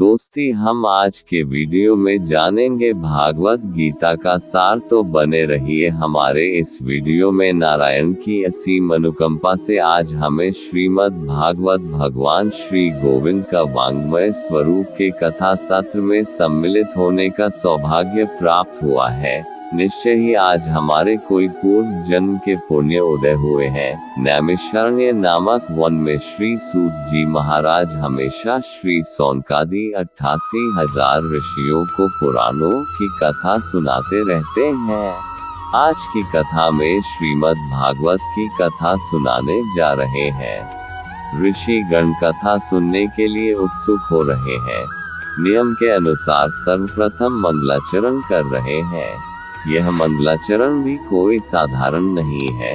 दोस्ती हम आज के वीडियो में जानेंगे भागवत गीता का सार, तो बने रहिए हमारे इस वीडियो में। नारायण की असीम अनुकंपा से आज हमें श्रीमद् भागवत भगवान श्री गोविंद का वाङ्मय स्वरूप के कथा सत्र में सम्मिलित होने का सौभाग्य प्राप्त हुआ है। निश्चय ही आज हमारे कोई पूर्व जन्म के पुण्य उदय हुए हैं। नैमिषारण्य नामक वन में श्री सूत जी महाराज हमेशा श्री सौनकादि 88,000 ऋषियों को पुराणों की कथा सुनाते रहते हैं। आज की कथा में श्रीमद् भागवत की कथा सुनाने जा रहे हैं। ऋषि गण कथा सुनने के लिए उत्सुक हो रहे हैं। नियम के अनुसार सर्वप्रथम मंगलाचरण कर रहे हैं। यह मंगलाचरण भी कोई साधारण नहीं है।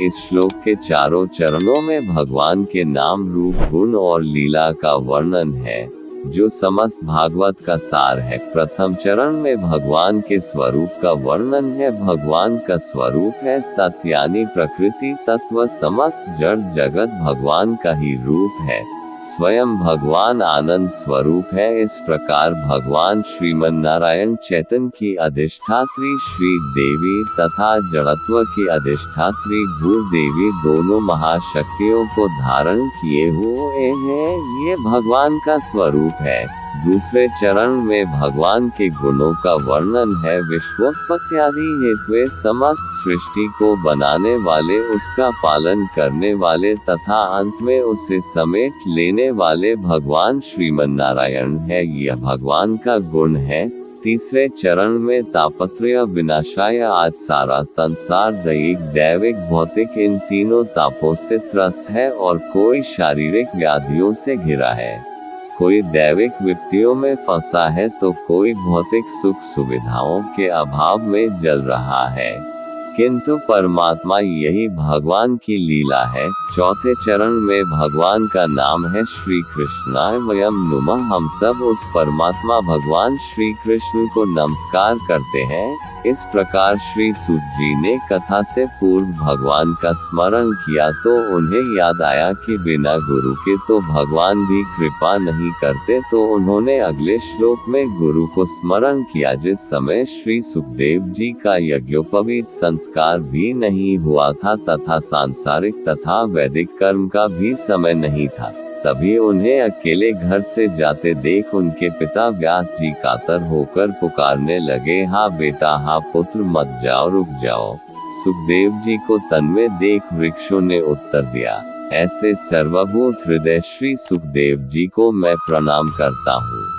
इस श्लोक के चारों चरणों में भगवान के नाम, रूप, गुण और लीला का वर्णन है, जो समस्त भागवत का सार है। प्रथम चरण में भगवान के स्वरूप का वर्णन है। भगवान का स्वरूप है सत्य, यानी प्रकृति तत्व, समस्त जड़ जगत भगवान का ही रूप है। स्वयं भगवान आनंद स्वरूप है। इस प्रकार भगवान श्रीमन्नारायण चैतन्य की अधिष्ठात्री श्री देवी तथा जड़त्व की अधिष्ठात्री भूदेवी दोनों महाशक्तियों को धारण किए हुए हैं। ये भगवान का स्वरूप है। दूसरे चरण में भगवान के गुणों का वर्णन है। विश्वोत्पत्त्यादि हेतु समस्त सृष्टि को बनाने वाले, उसका पालन करने वाले तथा अंत में उसे समेट लेने वाले भगवान श्रीमन्नारायण है। यह भगवान का गुण है। तीसरे चरण में तापत्रय विनाशाय, आज सारा संसार दैहिक, दैविक, भौतिक इन तीनों तापों से त्रस्त है और कोई शारीरिक व्याधियों से घिरा है। कोई दैविक विपत्तियों में फंसा है तो कोई भौतिक सुख सुविधाओं के अभाव में जल रहा है, किंतु परमात्मा यही भगवान की लीला है। चौथे चरण में भगवान का नाम है श्री कृष्णाय वयम नुमः। हम सब उस परमात्मा भगवान श्री कृष्ण को नमस्कार करते हैं। इस प्रकार श्री सूत जी ने कथा से पूर्व भगवान का स्मरण किया तो उन्हें याद आया कि बिना गुरु के तो भगवान भी कृपा नहीं करते, तो उन्होंने अगले श्लोक में गुरु को स्मरण किया। जिस समय श्री सुखदेव जी का यज्ञोपवीत संस्कार भी नहीं हुआ था तथा सांसारिक तथा वैदिक कर्म का भी समय नहीं था, तभी उन्हें अकेले घर से जाते देख उनके पिता व्यास जी कातर होकर पुकारने लगे, हा बेटा, हा पुत्र, मत जाओ, रुक जाओ। सुखदेव जी को तन में देख वृक्षों ने उत्तर दिया, ऐसे सर्वभूत हृदय श्री सुखदेव जी को मैं प्रणाम करता हूँ।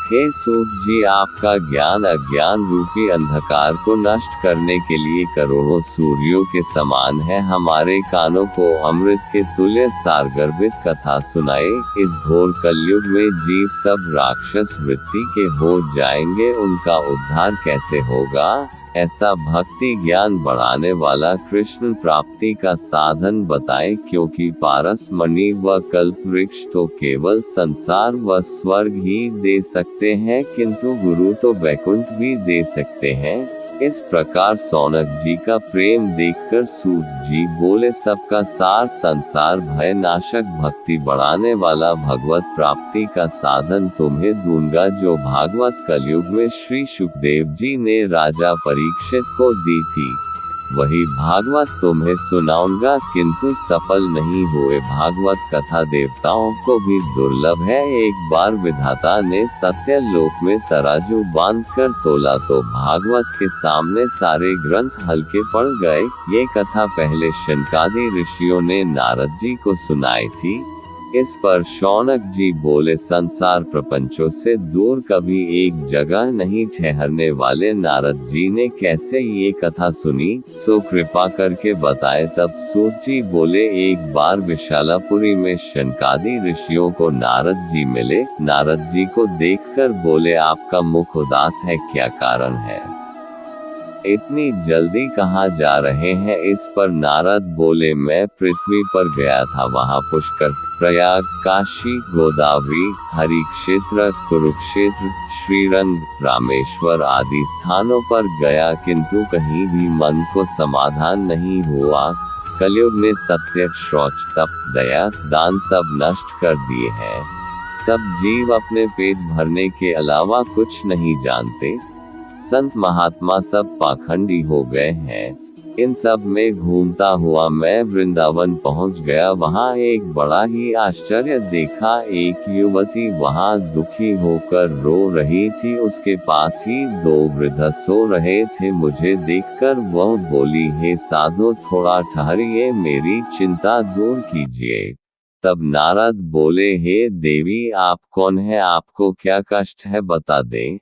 हे सूत जी, आपका ज्ञान अज्ञान रूपी अंधकार को नष्ट करने के लिए करोड़ों सूर्यों के समान है। हमारे कानों को अमृत के तुल्य सारगर्भित कथा सुनाए। इस घोर कलयुग में जीव सब राक्षस वृत्ति के हो जाएंगे, उनका उद्धार कैसे होगा? ऐसा भक्ति ज्ञान बढ़ाने वाला कृष्ण प्राप्ति का साधन बताएं, क्योंकि पारस मणि व कल्प वृक्ष तो केवल संसार व स्वर्ग ही दे सकते हैं, किंतु गुरु तो वैकुंठ भी दे सकते हैं। इस प्रकार सौनक जी का प्रेम देखकर सूत जी बोले, सबका सार संसार भय नाशक भक्ति बढ़ाने वाला भगवत प्राप्ति का साधन तुम्हें दूंगा, जो भागवत कलयुग में श्री सुखदेव जी ने राजा परीक्षित को दी थी। वही भागवत तुम्हें सुनाऊंगा, किंतु सफल नहीं हुए। भागवत कथा देवताओं को भी दुर्लभ है। एक बार विधाता ने सत्य लोक में तराजू बांधकर तोला तो भागवत के सामने सारे ग्रंथ हल्के पड़ गए। ये कथा पहले शनकादि ऋषियों ने नारद जी को सुनाई थी। इस पर शौनक जी बोले, संसार प्रपंचों से दूर कभी एक जगह नहीं ठहरने वाले नारद जी ने कैसे ये कथा सुनी, सो कृपा करके बताए। तब सूत जी बोले, एक बार विशालापुरी में शनकादि ऋषियों को नारद जी मिले। नारद जी को देखकर बोले, आपका मुख उदास है, क्या कारण है? इतनी जल्दी कहाँ जा रहे हैं? इस पर नारद बोले, मैं पृथ्वी पर गया था, वहाँ पुष्कर, प्रयाग, काशी, गोदावरी, हरिक्षेत्र, कुरुक्षेत्र, श्रीरंग, रामेश्वर आदि स्थानों पर गया, किंतु कहीं भी मन को समाधान नहीं हुआ। कलयुग ने सत्य, शौच, तप, दया, दान सब नष्ट कर दिए हैं। सब जीव अपने पेट भरने के अलावा कुछ नहीं जानते। संत महात्मा सब पाखंडी हो गए हैं। इन सब में घूमता हुआ मैं वृंदावन पहुंच गया। वहां एक बड़ा ही आश्चर्य देखा। एक युवती वहां दुखी होकर रो रही थी। उसके पास ही 2 वृद्ध सो रहे थे। मुझे देखकर वह बोली, हे साधु, थोड़ा ठहरिए, मेरी चिंता दूर कीजिए। तब नारद बोले, हे देवी, आप कौन है, आपको क्या कष्ट है, बता दें।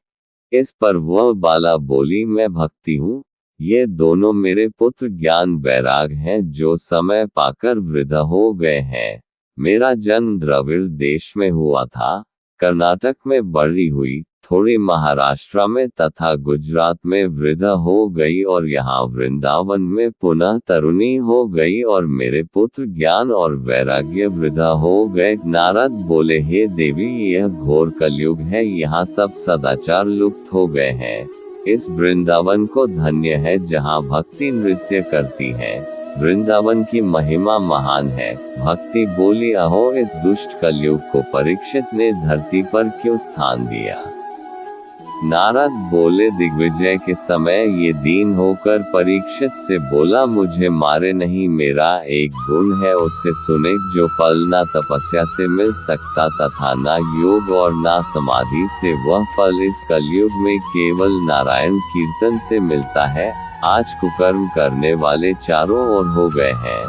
इस पर वह बाला बोली, मैं भक्ति हूँ। ये दोनों मेरे पुत्र ज्ञान वैराग हैं, जो समय पाकर वृद्ध हो गए हैं। मेरा जन्म द्रविड़ देश में हुआ था, कर्नाटक में बड़ी हुई, थोड़ी महाराष्ट्र में तथा गुजरात में वृद्ध हो गई और यहाँ वृंदावन में पुनः तरुणी हो गई, और मेरे पुत्र ज्ञान और वैराग्य वृद्ध हो गए। नारद बोले, हे देवी, यह घोर कलयुग है, यहाँ सब सदाचार लुप्त हो गए हैं। इस वृंदावन को धन्य है जहाँ भक्ति नृत्य करती है। वृंदावन की महिमा महान है। भक्ति बोली, अहो, इस दुष्ट कलयुग को परीक्षित ने धरती पर क्यों स्थान दिया। नारद बोले, दिग्विजय के समय ये दीन होकर परीक्षित से बोला, मुझे मारे नहीं, मेरा एक गुण है, उससे सुने, जो फल ना तपस्या से मिल सकता तथा ना योग और ना समाधि से, वह फल इस कलयुग में केवल नारायण कीर्तन से मिलता है। आज कुकर्म करने वाले चारों ओर हो गए हैं।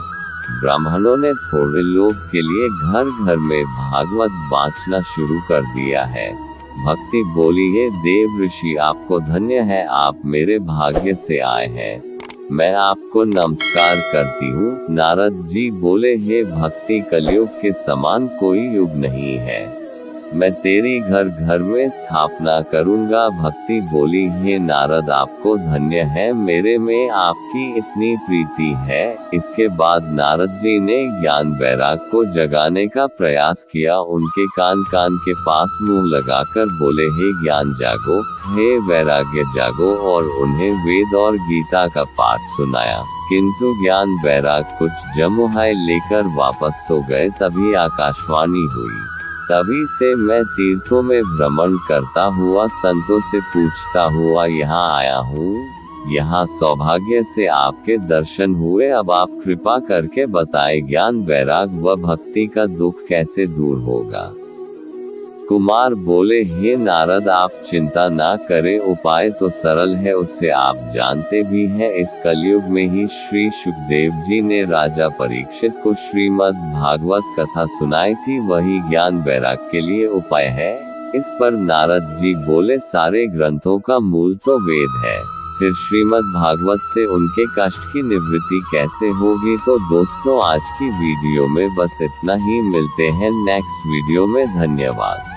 ब्राह्मणों ने थोड़े लोग के लिए घर घर में भागवत बांटना शुरू कर दिया है। भक्ति बोली, हे देव ऋषि, आपको धन्य है, आप मेरे भाग्य से आए हैं, मैं आपको नमस्कार करती हूँ। नारद जी बोले, हे भक्ति, कलयुग के समान कोई युग नहीं है, मैं तेरी घर घर में स्थापना करूँगा। भक्ति बोली, हे नारद, आपको धन्य है, मेरे में आपकी इतनी प्रीति है। इसके बाद नारद जी ने ज्ञान वैराग को जगाने का प्रयास किया। उनके कान के पास मुंह लगाकर बोले, हे ज्ञान जागो, हे वैराग्य जागो, और उन्हें वेद और गीता का पाठ सुनाया। किंतु ज्ञान वैराग कुछ जमुहाय लेकर वापस सो गए। तभी आकाशवाणी हुई। तभी से मैं तीर्थों में भ्रमण करता हुआ संतों से पूछता हुआ यहाँ आया हूँ। यहाँ सौभाग्य से आपके दर्शन हुए। अब आप कृपा करके बताएं, ज्ञान वैराग व भक्ति का दुख कैसे दूर होगा। कुमार बोले, हे नारद, आप चिंता ना करें, उपाय तो सरल है, उससे आप जानते भी हैं। इस कलयुग में ही श्री सुखदेव जी ने राजा परीक्षित को श्रीमद् भागवत कथा सुनाई थी, वही ज्ञान वैराग के लिए उपाय है। इस पर नारद जी बोले, सारे ग्रंथों का मूल तो वेद है, फिर श्रीमद् भागवत से उनके कष्ट की निवृत्ति कैसे होगी। तो दोस्तों, आज की वीडियो में बस इतना ही, मिलते हैं नेक्स्ट वीडियो में। धन्यवाद।